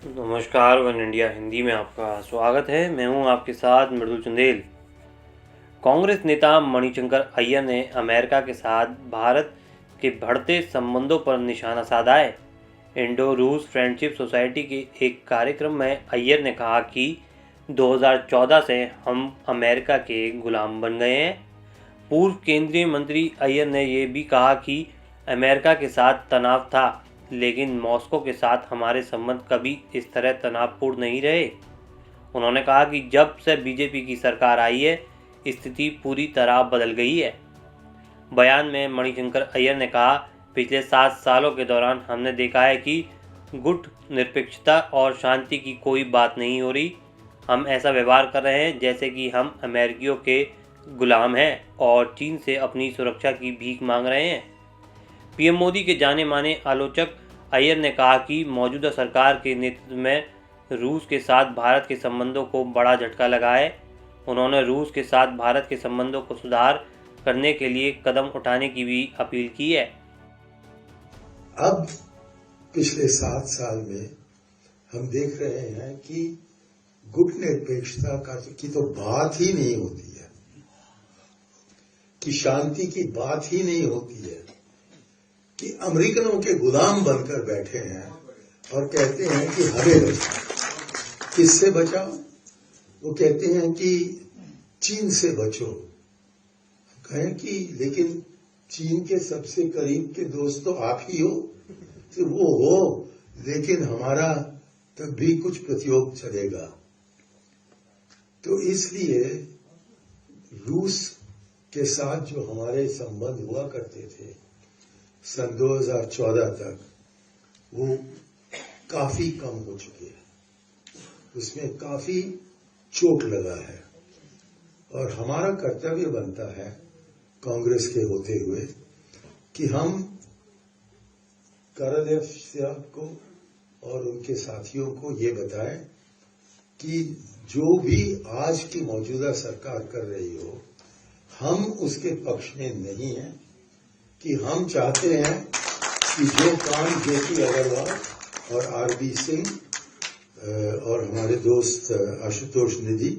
नमस्कार, one India Hindi में आपका स्वागत है। मैं हूं आपके साथ मृदुल चंदेल। कांग्रेस नेता मणिशंकर अय्यर ने अमेरिका के साथ भारत के बढ़ते संबंधों पर निशाना साधा है। इंडो रूस फ्रेंडशिप सोसाइटी के एक कार्यक्रम में अय्यर ने कहा कि 2014 से हम अमेरिका के गुलाम बन गए हैं। पूर्व केंद्रीय मंत्री अय्यर ने यह भी कहा कि अमेरिका के साथ तनाव था, लेकिन मॉस्को के साथ हमारे संबंध कभी इस तरह तनावपूर्ण नहीं रहे। उन्होंने कहा कि जब से बीजेपी की सरकार आई है, स्थिति पूरी तरह बदल गई है। बयान में मणिशंकर अय्यर ने कहा, पिछले 7 सालों के दौरान हमने देखा है कि गुट निरपेक्षता और शांति की कोई बात नहीं हो रही। हम ऐसा व्यवहार कर रहे हैं जैसे कि हम अमेरिकियों के गुलाम हैं और चीन से अपनी सुरक्षा की भीख मांग रहे हैं। पीएम मोदी के जाने माने आलोचक अय्यर ने कहा कि मौजूदा सरकार के नेतृत्व में रूस के साथ भारत के संबंधों को बड़ा झटका लगा है। उन्होंने रूस के साथ भारत के संबंधों को सुधार करने के लिए कदम उठाने की भी अपील की है। अब पिछले 7 साल में हम देख रहे हैं कि गुट निरपेक्षता की तो बात ही नहीं होती है, कि शांति की बात ही नहीं होती है, कि अमेरिकनों के गुलाम बनकर बैठे हैं और कहते हैं कि हमें बचाओ। किससे बचाओ? वो कहते हैं कि चीन से बचो। कहें कि लेकिन चीन के सबसे करीब के दोस्त तो आप ही हो। तो वो हो, लेकिन हमारा तब भी कुछ प्रतियोग चलेगा। तो इसलिए रूस के साथ जो हमारे संबंध हुआ करते थे सन 2014 तक, वो काफी कम हो चुके हैं। उसमें काफी चोट लगा है और हमारा कर्तव्य बनता है कांग्रेस के होते हुए कि हम करदेव साहब को और उनके साथियों को ये बताएं कि जो भी आज की मौजूदा सरकार कर रही हो, हम उसके पक्ष में नहीं हैं। कि हम चाहते हैं कि जो काम ज्योति अग्रवाल और आरबी सिंह और हमारे दोस्त आशुतोष निधि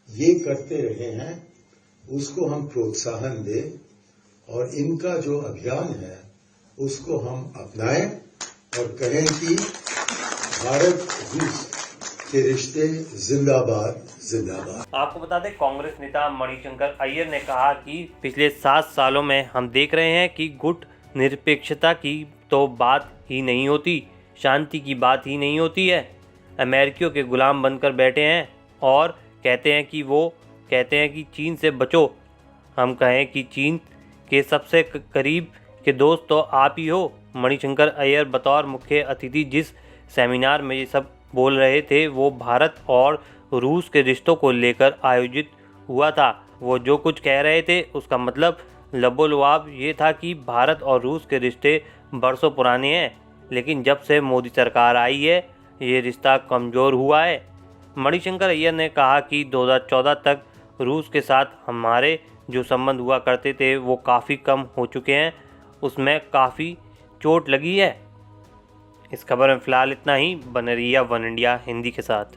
ये करते रहे हैं, उसको हम प्रोत्साहन दें और इनका जो अभियान है उसको हम अपनाएं और कहें कि भारत रूस के रिश्ते जिंदाबाद जिंदाबाद। आपको बता दें, कांग्रेस नेता मणिशंकर अय्यर ने कहा कि पिछले 7 सालों में हम देख रहे हैं कि गुट निरपेक्षता की तो बात ही नहीं होती, शांति की बात ही नहीं होती है। अमेरिकियों के गुलाम बनकर बैठे हैं और कहते हैं कि चीन से बचो। हम कहें कि चीन के सबसे करीब के दोस्त तो आप ही हो। मणिशंकर अय्यर बतौर मुख्य अतिथि जिस सेमिनार में ये सब बोल रहे थे, वो भारत और रूस के रिश्तों को लेकर आयोजित हुआ था। वो जो कुछ कह रहे थे उसका मतलब लबोलवाब ये था कि भारत और रूस के रिश्ते बरसों पुराने हैं, लेकिन जब से मोदी सरकार आई है ये रिश्ता कमज़ोर हुआ है। मणिशंकर अय्यर ने कहा कि 2014 तक रूस के साथ हमारे जो संबंध हुआ करते थे वो काफ़ी कम हो चुके हैं, उसमें काफ़ी चोट लगी है। इस खबर में फ़िलहाल इतना ही। बने रहिए वन इंडिया हिंदी के साथ।